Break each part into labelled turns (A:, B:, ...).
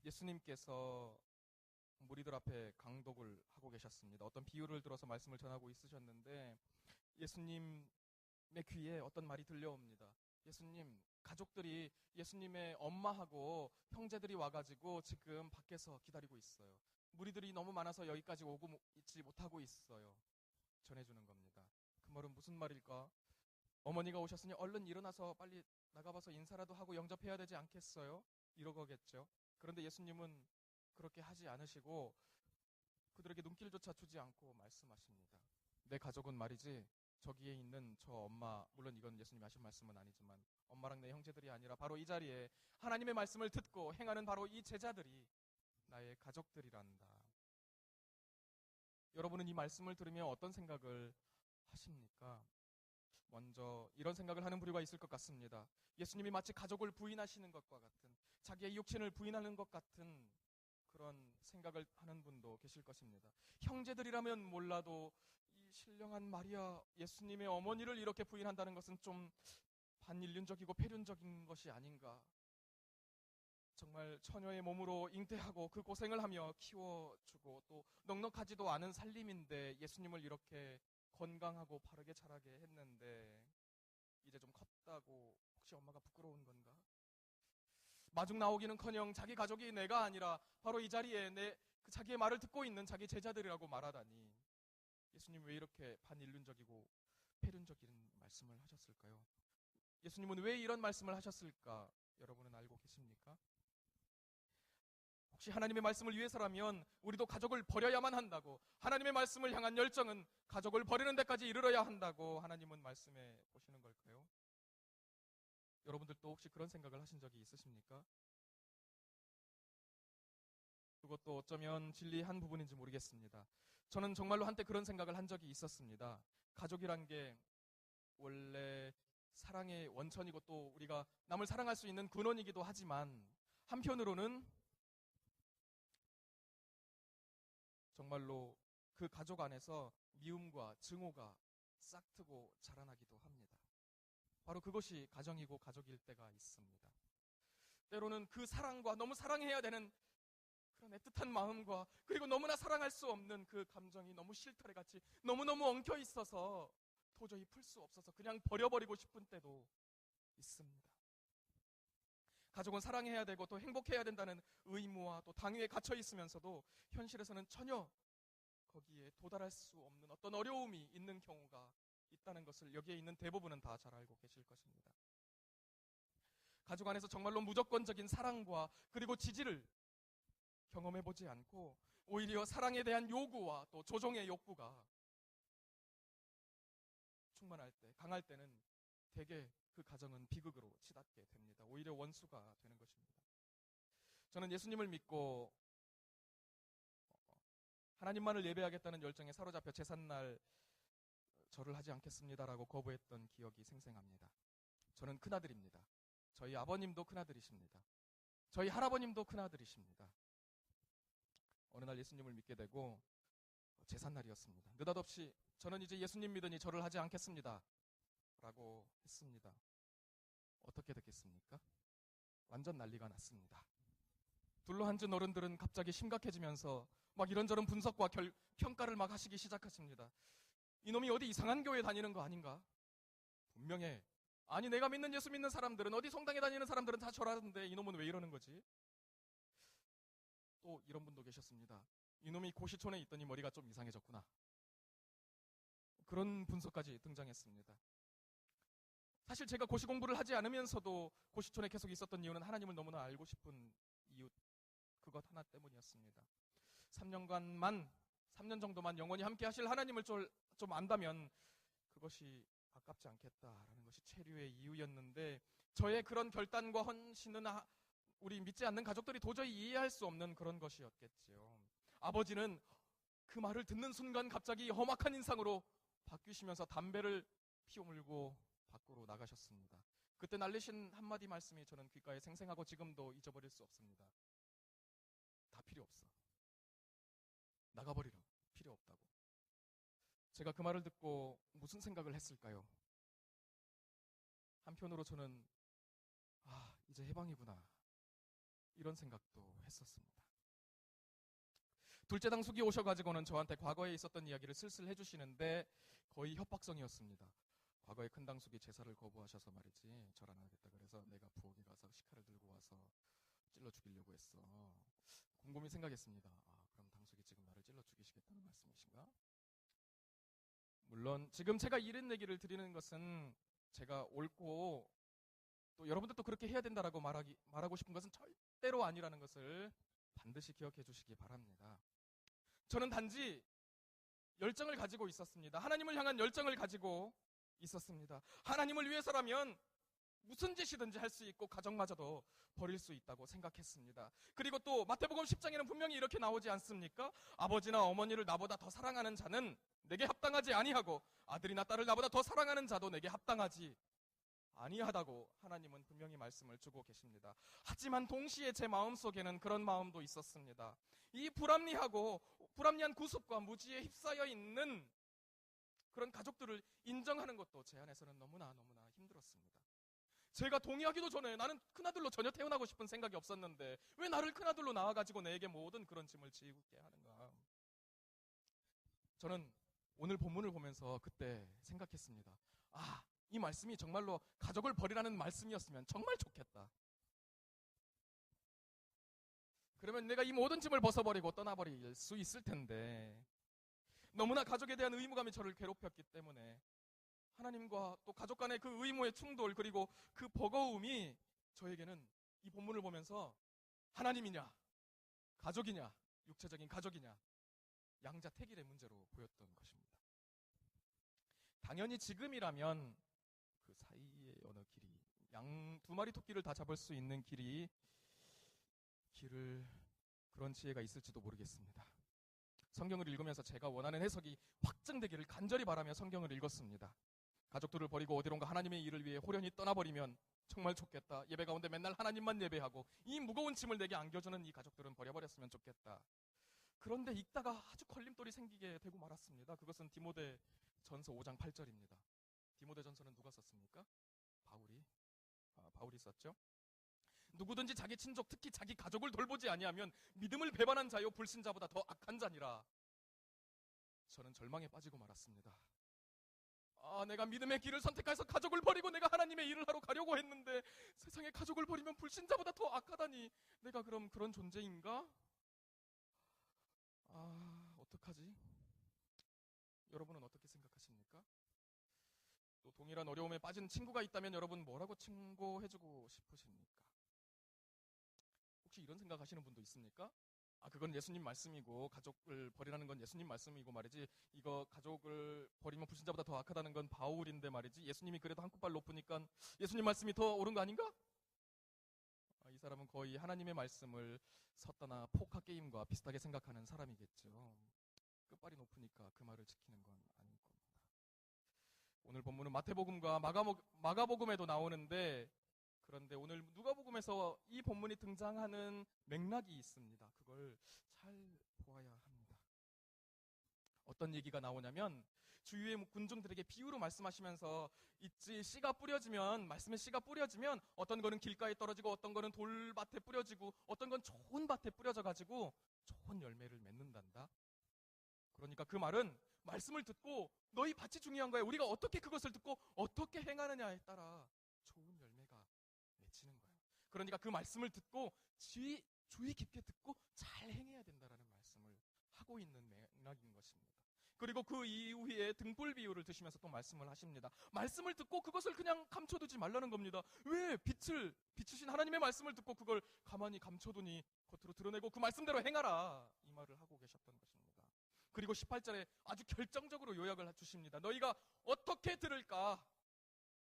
A: 예수님께서 무리들 앞에 강독을 하고 계셨습니다. 어떤 비유를 들어서 말씀을 전하고 있으셨는데 예수님의 귀에 어떤 말이 들려옵니다. 예수님, 가족들이 예수님의 엄마하고 형제들이 와가지고 지금 밖에서 기다리고 있어요. 무리들이 너무 많아서 여기까지 오고 있지 못하고 있어요. 전해주는 겁니다. 그 말은 무슨 말일까? 어머니가 오셨으니 얼른 일어나서 빨리 나가봐서 인사라도 하고 영접해야 되지 않겠어요? 이러거겠죠. 그런데 예수님은 그렇게 하지 않으시고 그들에게 눈길조차 주지 않고 말씀하십니다. 내 가족은 말이지 저기에 있는 저 엄마, 물론 이건 예수님이 하신 말씀은 아니지만 엄마랑 내 형제들이 아니라 바로 이 자리에 하나님의 말씀을 듣고 행하는 바로 이 제자들이 나의 가족들이란다. 여러분은 이 말씀을 들으며 어떤 생각을 하십니까? 먼저 이런 생각을 하는 부류가 있을 것 같습니다. 예수님이 마치 가족을 부인하시는 것과 같은, 자기의 육신을 부인하는 것 같은 그런 생각을 하는 분도 계실 것입니다. 형제들이라면 몰라도 이 신령한 마리아, 예수님의 어머니를 이렇게 부인한다는 것은 좀 반인륜적이고 폐륜적인 것이 아닌가. 정말 처녀의 몸으로 잉태하고 그 고생을 하며 키워주고 또 넉넉하지도 않은 살림인데 예수님을 이렇게 건강하고 바르게 자라게 했는데 이제 좀 컸다고 혹시 엄마가 부끄러운 건가? 마중 나오기는커녕 자기 가족이 내가 아니라 바로 이 자리에 그 자기의 말을 듣고 있는 자기 제자들이라고 말하다니 예수님 왜 이렇게 반인륜적이고 폐륜적인 말씀을 하셨을까요? 예수님은 왜 이런 말씀을 하셨을까? 여러분은 알고 계십니까? 혹시 하나님의 말씀을 위해서라면 우리도 가족을 버려야만 한다고, 하나님의 말씀을 향한 열정은 가족을 버리는 데까지 이르러야 한다고 하나님은 말씀해 보시는 걸까요? 여러분들도 혹시 그런 생각을 하신 적이 있으십니까? 그것도 어쩌면 진리의 한 부분인지 모르겠습니다. 저는 정말로 한때 그런 생각을 한 적이 있었습니다. 가족이란 게 원래 사랑의 원천이고 또 우리가 남을 사랑할 수 있는 근원이기도 하지만 한편으로는 정말로 그 가족 안에서 미움과 증오가 싹트고 자라나기도 합니다. 바로 그것이 가정이고 가족일 때가 있습니다. 때로는 그 사랑과 너무 사랑해야 되는 그런 애틋한 마음과 그리고 너무나 사랑할 수 없는 그 감정이 너무 실타래같이 너무너무 엉켜 있어서 도저히 풀 수 없어서 그냥 버려버리고 싶은 때도 있습니다. 가족은 사랑해야 되고 또 행복해야 된다는 의무와 또 당위에 갇혀 있으면서도 현실에서는 전혀 거기에 도달할 수 없는 어떤 어려움이 있는 경우가 있다는 것을 여기에 있는 대부분은 다 잘 알고 계실 것입니다. 가족 안에서 정말로 무조건적인 사랑과 그리고 지지를 경험해보지 않고 오히려 사랑에 대한 요구와 또 조종의 욕구가 충만할 때, 강할 때는 대개 그 가정은 비극으로 치닫게 됩니다. 오히려 원수가 되는 것입니다. 저는 예수님을 믿고 하나님만을 예배하겠다는 열정에 사로잡혀 제삿날 절을 하지 않겠습니다라고 거부했던 기억이 생생합니다. 저는 큰아들입니다. 저희 아버님도 큰아들이십니다. 저희 할아버님도 큰아들이십니다. 어느 날 예수님을 믿게 되고 제삿날이었습니다. 느닷없이 저는 이제 예수님 믿으니 절을 하지 않겠습니다 라고 했습니다. 어떻게 됐겠습니까? 완전 난리가 났습니다. 둘러앉은 어른들은 갑자기 심각해지면서 막 이런저런 분석과 평가를 막 하시기 시작하십니다. 이놈이 어디 이상한 교회 다니는 거 아닌가? 분명해. 아니 내가 믿는 예수 믿는 사람들은 어디 성당에 다니는 사람들은 다 절하는데 이놈은 왜 이러는 거지? 또 이런 분도 계셨습니다. 이놈이 고시촌에 있더니 머리가 좀 이상해졌구나. 그런 분석까지 등장했습니다. 사실 제가 고시 공부를 하지 않으면서도 고시촌에 계속 있었던 이유는 하나님을 너무나 알고 싶은 이유 그것 하나 때문이었습니다. 3년 정도만 영원히 함께 하실 하나님을 좀 안다면 그것이 아깝지 않겠다라는 것이 체류의 이유였는데 저의 그런 결단과 헌신은 우리 믿지 않는 가족들이 도저히 이해할 수 없는 그런 것이었겠지요. 아버지는 그 말을 듣는 순간 갑자기 험악한 인상으로 바뀌시면서 담배를 피워물고 밖으로 나가셨습니다. 그때 날리신 한마디 말씀이 저는 귓가에 생생하고 지금도 잊어버릴 수 없습니다. 다 필요 없어. 나가버리라. 필요 없다고. 제가 그 말을 듣고 무슨 생각을 했을까요? 한편으로 저는 이제 해방이구나. 이런 생각도 했었습니다. 둘째 당숙이 오셔가지고는 저한테 과거에 있었던 이야기를 슬슬 해주시는데 거의 협박성이었습니다. 과거에 큰 당숙이 제사를 거부하셔서 말이지 절 안 하겠다 그래서 내가 부엌에 가서 식칼을 들고 와서 찔러 죽이려고 했어. 곰곰이 생각했습니다. 그럼 당숙이 지금 나를 찔러 죽이시겠다는 말씀이신가? 물론 지금 제가 이런 얘기를 드리는 것은 제가 옳고 또 여러분들도 그렇게 해야 된다라고 말하고 싶은 것은 절대로 아니라는 것을 반드시 기억해 주시기 바랍니다. 저는 단지 열정을 가지고 있었습니다. 하나님을 향한 열정을 가지고 있었습니다. 하나님을 위해서라면 무슨 짓이든지 할 수 있고 가정마저도 버릴 수 있다고 생각했습니다. 그리고 또 마태복음 10장에는 분명히 이렇게 나오지 않습니까? 아버지나 어머니를 나보다 더 사랑하는 자는 내게 합당하지 아니하고 아들이나 딸을 나보다 더 사랑하는 자도 내게 합당하지 아니하다고 하나님은 분명히 말씀을 주고 계십니다. 하지만 동시에 제 마음속에는 그런 마음도 있었습니다. 이 불합리한 구습과 무지에 휩싸여 있는 그런 가족들을 인정하는 것도 제 안에서는 너무나 힘들었습니다. 제가 동의하기도 전에 나는 큰아들로 전혀 태어나고 싶은 생각이 없었는데 왜 나를 큰아들로 낳아가지고 내게 모든 그런 짐을 지우게 하는가. 저는 오늘 본문을 보면서 그때 생각했습니다. 이 말씀이 정말로 가족을 버리라는 말씀이었으면 정말 좋겠다. 그러면 내가 이 모든 짐을 벗어버리고 떠나버릴 수 있을 텐데 너무나 가족에 대한 의무감이 저를 괴롭혔기 때문에 하나님과 또 가족 간의 그 의무의 충돌 그리고 그 버거움이 저에게는 이 본문을 보면서 하나님이냐 가족이냐 육체적인 가족이냐 양자택일의 문제로 보였던 것입니다. 당연히 지금이라면 그 사이의 어느 길이 양 두 마리 토끼를 다 잡을 수 있는 길을 그런 지혜가 있을지도 모르겠습니다. 성경을 읽으면서 제가 원하는 해석이 확증되기를 간절히 바라며 성경을 읽었습니다. 가족들을 버리고 어디론가 하나님의 일을 위해 호련히 떠나버리면 정말 좋겠다. 예배 가운데 맨날 하나님만 예배하고 이 무거운 짐을 내게 안겨주는 이 가족들은 버려버렸으면 좋겠다. 그런데 읽다가 아주 걸림돌이 생기게 되고 말았습니다. 그것은 디모데전서 5장 8절입니다. 디모데전서는 누가 썼습니까? 바울이 썼죠. 누구든지 자기 친족 특히 자기 가족을 돌보지 아니하면 믿음을 배반한 자요 불신자보다 더 악한 자니라. 저는 절망에 빠지고 말았습니다. 내가 믿음의 길을 선택해서 가족을 버리고 내가 하나님의 일을 하러 가려고 했는데 세상에 가족을 버리면 불신자보다 더 악하다니 내가 그럼 그런 존재인가? 어떡하지? 여러분은 어떻게 생각하십니까? 또 동일한 어려움에 빠진 친구가 있다면 여러분 뭐라고 충고해주고 싶으십니까? 혹시 이런 생각하시는 분도 있습니까? 그건 예수님 말씀이고 가족을 버리라는 건 예수님 말씀이고 말이지 이거 가족을 버리면 불신자보다 더 악하다는 건 바울인데 말이지 예수님이 그래도 한 끗발 높으니까 예수님 말씀이 더 옳은 거 아닌가? 이 사람은 거의 하나님의 말씀을 섰다나 포카 게임과 비슷하게 생각하는 사람이겠죠. 끝발이 높으니까 그 말을 지키는 건 아닐 겁니다. 오늘 본문은 마태복음과 마가복음에도 나오는데 그런데 오늘 누가복음에서 이 본문이 등장하는 맥락이 있습니다. 그걸 잘 보아야 합니다. 어떤 얘기가 나오냐면 주위의 군중들에게 비유로 말씀하시면서 있지 말씀에 씨가 뿌려지면 어떤 거는 길가에 떨어지고 어떤 거는 돌밭에 뿌려지고 어떤 건 좋은 밭에 뿌려져 가지고 좋은 열매를 맺는단다. 그러니까 그 말은 말씀을 듣고 너희 밭이 중요한 거야. 우리가 어떻게 그것을 듣고 어떻게 행하느냐에 따라 좋은 열매가 맺히는 거예요. 그러니까 그 말씀을 듣고 주의 깊게 듣고 잘 행해야 된다라는 말씀을 하고 있는 맥락인 것입니다. 그리고 그 이후에 등불 비유를 드시면서 또 말씀을 하십니다. 말씀을 듣고 그것을 그냥 감춰두지 말라는 겁니다. 왜 빛을 비추신 하나님의 말씀을 듣고 그걸 가만히 감춰두니 겉으로 드러내고 그 말씀대로 행하라 이 말을 하고 계셨던 것입니다. 그리고 18절에 아주 결정적으로 요약을 주십니다. 너희가 어떻게 들을까?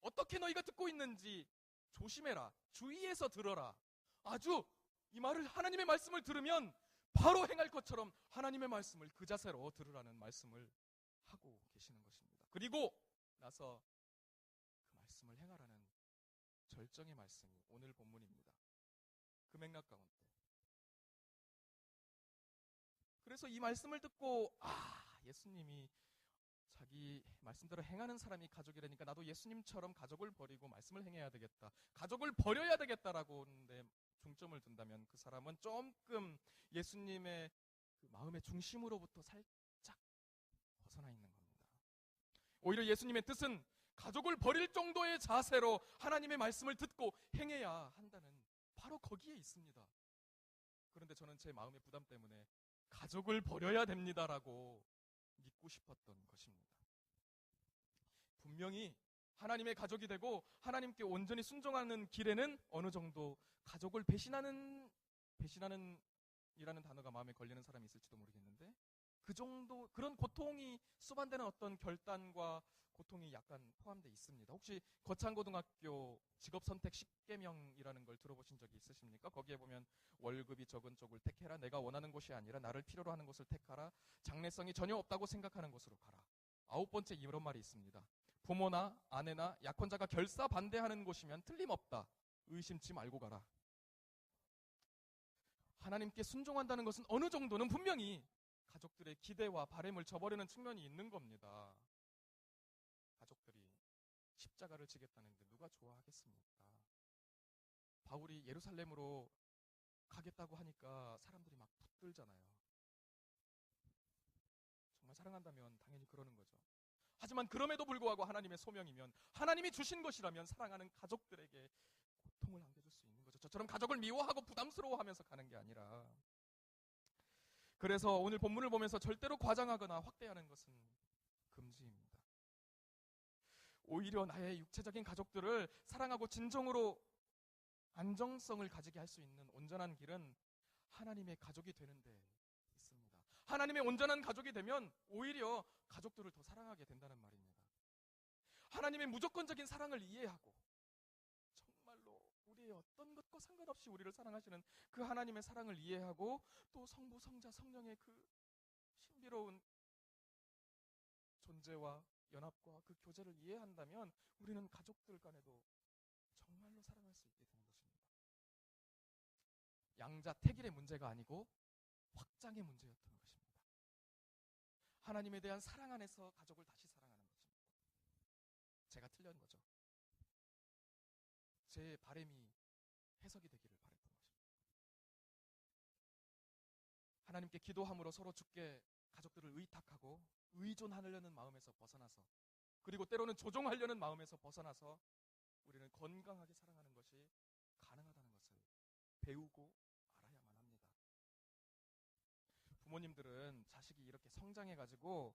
A: 어떻게 너희가 듣고 있는지 조심해라. 주의해서 들어라. 아주 이 말을 하나님의 말씀을 들으면 바로 행할 것처럼 하나님의 말씀을 그 자세로 들으라는 말씀을 하고 계시는 것입니다. 그리고 나서 그 말씀을 행하라는 절정의 말씀이 오늘 본문입니다. 그 맥락 가운데. 그래서 이 말씀을 듣고 예수님이 자기 말씀대로 행하는 사람이 가족이라니까 나도 예수님처럼 가족을 버리고 말씀을 행해야 되겠다. 가족을 버려야 되겠다라고 하는데 중점을 둔다면 그 사람은 조금 예수님의 그 마음의 중심으로부터 살짝 벗어나 있는 겁니다. 오히려 예수님의 뜻은 가족을 버릴 정도의 자세로 하나님의 말씀을 듣고 행해야 한다는 바로 거기에 있습니다. 그런데 저는 제 마음의 부담 때문에 가족을 버려야 됩니다라고 믿고 싶었던 것입니다. 분명히 하나님의 가족이 되고 하나님께 온전히 순종하는 길에는 어느 정도 가족을 배신하는 이라는 단어가 마음에 걸리는 사람이 있을지도 모르겠는데, 그 정도 그런 고통이 수반되는 어떤 결단과 고통이 약간 포함되어 있습니다. 혹시 거창고등학교 직업선택 10계명이라는 걸 들어보신 적이 있으십니까? 거기에 보면 월급이 적은 쪽을 택해라, 내가 원하는 곳이 아니라 나를 필요로 하는 곳을 택하라, 장래성이 전혀 없다고 생각하는 곳으로 가라. 9번째 이런 말이 있습니다. 부모나 아내나 약혼자가 결사 반대하는 곳이면 틀림없다. 의심치 말고 가라. 하나님께 순종한다는 것은 어느 정도는 분명히 가족들의 기대와 바램을 저버리는 측면이 있는 겁니다. 가족들이 십자가를 지겠다는데 누가 좋아하겠습니까? 바울이 예루살렘으로 가겠다고 하니까 사람들이 막 붙들잖아요. 정말 사랑한다면 당연히 그러는 거죠. 하지만 그럼에도 불구하고 하나님의 소명이면, 하나님이 주신 것이라면 사랑하는 가족들에게 고통을 안겨줄 수 있는 거죠. 저처럼 가족을 미워하고 부담스러워하면서 가는 게 아니라. 그래서 오늘 본문을 보면서 절대로 과장하거나 확대하는 것은 금지입니다. 오히려 나의 육체적인 가족들을 사랑하고 진정으로 안정성을 가지게 할 수 있는 온전한 길은 하나님의 가족이 되는 데 있습니다. 하나님의 온전한 가족이 되면 오히려 가족들을 더 사랑하게 된다는 말입니다. 하나님의 무조건적인 사랑을 이해하고 정말로 우리의 어떤 것과 상관없이 우리를 사랑하시는 그 하나님의 사랑을 이해하고 또 성부, 성자, 성령의 그 신비로운 존재와 연합과 그 교제를 이해한다면 우리는 가족들 간에도 정말로 사랑할 수 있게 되는 것입니다. 양자 택일의 문제가 아니고 확장의 문제였던 것입니다. 하나님에 대한 사랑 안에서 가족을 다시 사랑하는 것입니다. 제가 틀린 거죠. 제 바람이 해석이 되기를 바랬던 것입니다. 하나님께 기도함으로 서로 주께 가족들을 의탁하고 의존하려는 마음에서 벗어나서, 그리고 때로는 조종하려는 마음에서 벗어나서 우리는 건강하게 사랑하는 것이 가능하다는 것을 배우고 알아야만 합니다. 부모님들은 자식이 이렇게 성장해가지고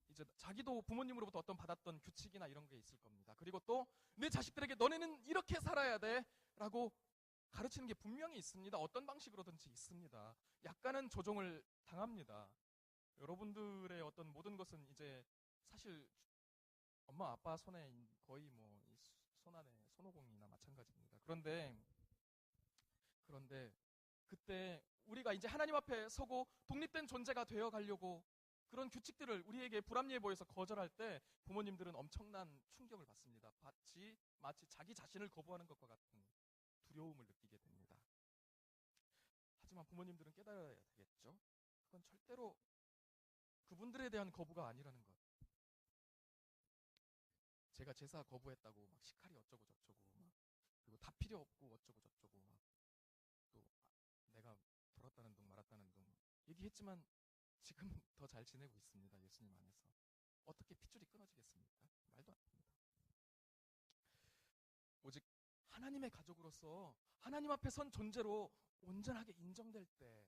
A: 이제 자기도 부모님으로부터 어떤 받았던 규칙이나 이런 게 있을 겁니다. 그리고 또 내 자식들에게 너네는 이렇게 살아야 돼 라고 가르치는 게 분명히 있습니다. 어떤 방식으로든지 있습니다. 약간은 조종을 당합니다. 여러분들의 어떤 모든 것은 이제 사실 엄마 아빠 손에 거의 뭐 손 안에 손오공이나 마찬가지입니다. 그런데 그때 우리가 이제 하나님 앞에 서고 독립된 존재가 되어 가려고 그런 규칙들을 우리에게 불합리해 보여서 거절할 때 부모님들은 엄청난 충격을 받습니다. 마치 자기 자신을 거부하는 것과 같은 두려움을 느끼게 됩니다. 하지만 부모님들은 깨달아야 되겠죠. 그건 절대로 그분들에 대한 거부가 아니라는 것. 제가 제사 거부했다고 막 시칼이 어쩌고 저쩌고 막, 그리고 다 필요 없고 어쩌고 저쩌고 막, 또 내가 돌았다는 둥 말았다는 둥 얘기했지만 지금 더 잘 지내고 있습니다. 예수님 안에서. 어떻게 핏줄이 끊어지겠습니까? 말도 안 됩니다. 오직 하나님의 가족으로서 하나님 앞에 선 존재로 온전하게 인정될 때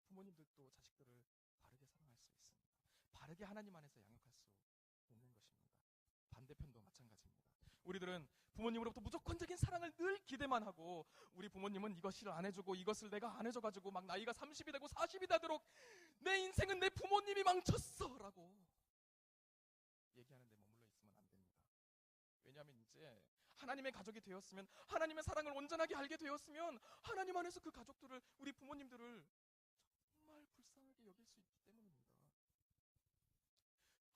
A: 부모님들도 자식들을 바르게 사랑할 수 있습니다. 바르게 하나님 안에서 양육할 수 있는 것입니다. 반대편도 마찬가지입니다. 우리들은 부모님으로부터 무조건적인 사랑을 늘 기대만 하고, 우리 부모님은 이것을 안 해주고 이것을 내가 안 해줘가지고 막 나이가 30이 되고 40이 되도록 내 인생은 내 부모님이 망쳤어 라고 얘기하는데 머물러 있으면 안 됩니다. 왜냐하면 이제 하나님의 가족이 되었으면, 하나님의 사랑을 온전하게 알게 되었으면 하나님 안에서 그 가족들을, 우리 부모님들을 정말 불쌍하게 여길 수 있기 때문입니다.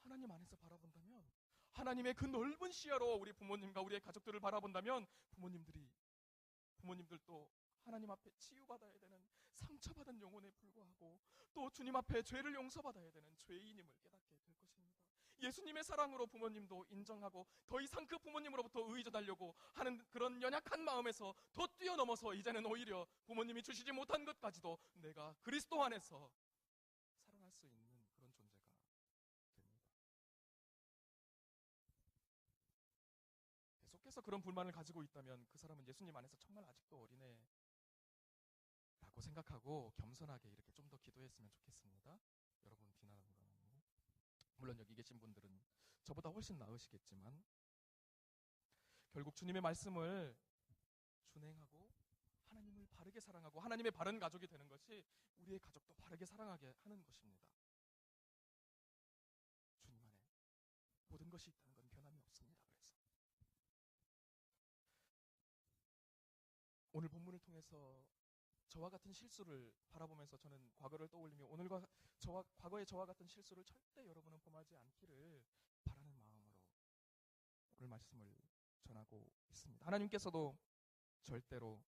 A: 하나님 안에서 바라본다면, 하나님의 그 넓은 시야로 우리 부모님과 우리의 가족들을 바라본다면 부모님들도 하나님 앞에 치유받아야 되는 상처받은 영혼에 불과하고 또 주님 앞에 죄를 용서받아야 되는 죄인임을 깨닫게 될 것입니다. 예수님의 사랑으로 부모님도 인정하고 더 이상 그 부모님으로부터 의존하려고 하는 그런 연약한 마음에서 더 뛰어넘어서 이제는 오히려 부모님이 주시지 못한 것까지도 내가 그리스도 안에서 사랑할 수 있는 그런 존재가 됩니다. 계속해서 그런 불만을 가지고 있다면 그 사람은 예수님 안에서 정말 아직도 어린애라고 생각하고 겸손하게 이렇게 좀 더 기도했으면 좋겠습니다. 여러분 비난하는 건 아니고, 물론 여기 계신 분들은 저보다 훨씬 나으시겠지만 결국 주님의 말씀을 준행하고 하나님을 바르게 사랑하고 하나님의 바른 가족이 되는 것이 우리의 가족도 바르게 사랑하게 하는 것입니다. 주님 안에 모든 것이 있다는 건 변함이 없습니다. 그래서 오늘 본문을 통해서 저와 같은 실수를 바라보면서 저는 과거를 떠올리며 과거의 저와 같은 실수를 절대 여러분은 범하지 않기를 바라는 마음으로 오늘 말씀을 전하고 있습니다. 하나님께서도 절대로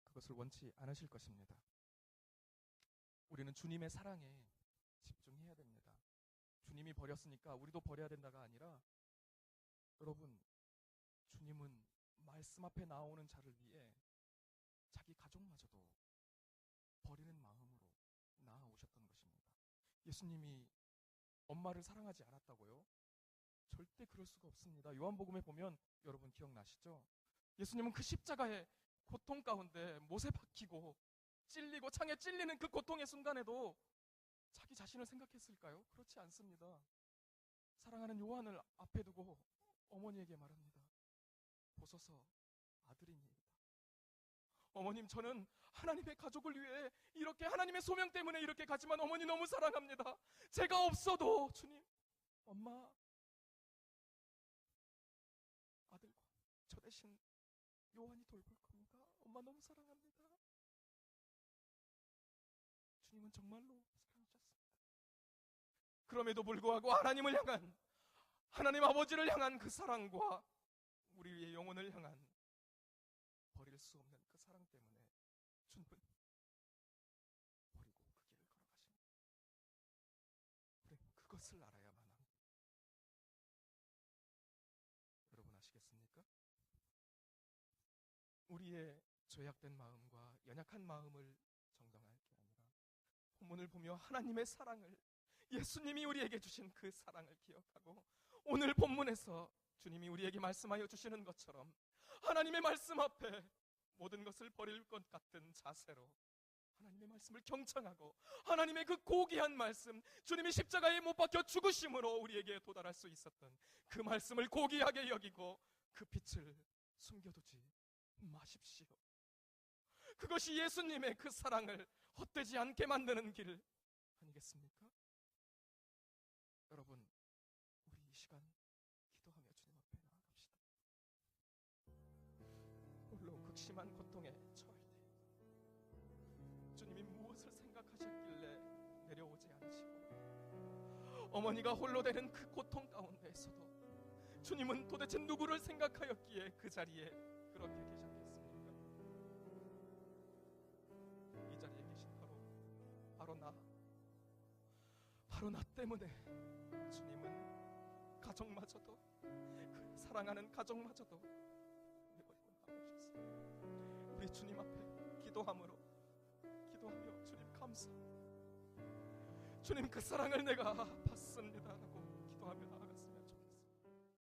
A: 그것을 원치 않으실 것입니다. 우리는 주님의 사랑에 집중해야 됩니다. 주님이 버렸으니까 우리도 버려야 된다가 아니라, 여러분, 주님은 말씀 앞에 나오는 자를 위해 자기 가족마저도 버리는 마음으로 나아오셨던 것입니다. 예수님이 엄마를 사랑하지 않았다고요? 절대 그럴 수가 없습니다. 요한복음에 보면 여러분 기억나시죠? 예수님은 그 십자가의 고통 가운데 못에 박히고 찔리고 창에 찔리는 그 고통의 순간에도 자기 자신을 생각했을까요? 그렇지 않습니다. 사랑하는 요한을 앞에 두고 어머니에게 말합니다. 보소서, 아들입니다. 어머님, 저는 하나님의 가족을 위해 이렇게 하나님의 소명 때문에 이렇게 가지만 어머니 너무 사랑합니다. 제가 없어도 주님, 엄마, 아들과 저 대신 요한이 돌볼 겁니다. 엄마 너무 사랑합니다. 주님은 정말로 사랑하셨습니다. 그럼에도 불구하고 하나님을 향한, 하나님 아버지를 향한 그 사랑과 우리의 영혼을 향한 버릴 수 없는 그 사랑 때문에 주님은 버리고 그 길을 걸어가십니다. 우리는 그것을 알아야만 합니다. 여러분 아시겠습니까? 우리의 죄악된 마음과 연약한 마음을 정당할 게 아니라 본문을 보며 하나님의 사랑을, 예수님이 우리에게 주신 그 사랑을 기억하고 오늘 본문에서 주님이 우리에게 말씀하여 주시는 것처럼 하나님의 말씀 앞에 모든 것을 버릴 것 같은 자세로 하나님의 말씀을 경청하고 하나님의 그 고귀한 말씀, 주님이 십자가에 못 박혀 죽으심으로 우리에게 도달할 수 있었던 그 말씀을 고귀하게 여기고 그 빛을 숨겨두지 마십시오. 그것이 예수님의 그 사랑을 헛되지 않게 만드는 길 아니겠습니까? 여러분, 우리 이 시간 기도하며 주님 앞에 나아갑시다. 홀로 극심한 고통에 처할 때 주님이 무엇을 생각하셨길래 내려오지 않으시고 어머니가 홀로 되는 그 고통 가운데에서도 주님은 도대체 누구를 생각하였기에 그 자리에 그렇게 계셨겠습니까? 이 자리에 계신 바로 나 때문에 주님은 가족마저도, 그 사랑하는 가족마저도 내버리고 나오셨습니다. 우리 주님 앞에 기도하며 주님 감사, 주님 그 사랑을 내가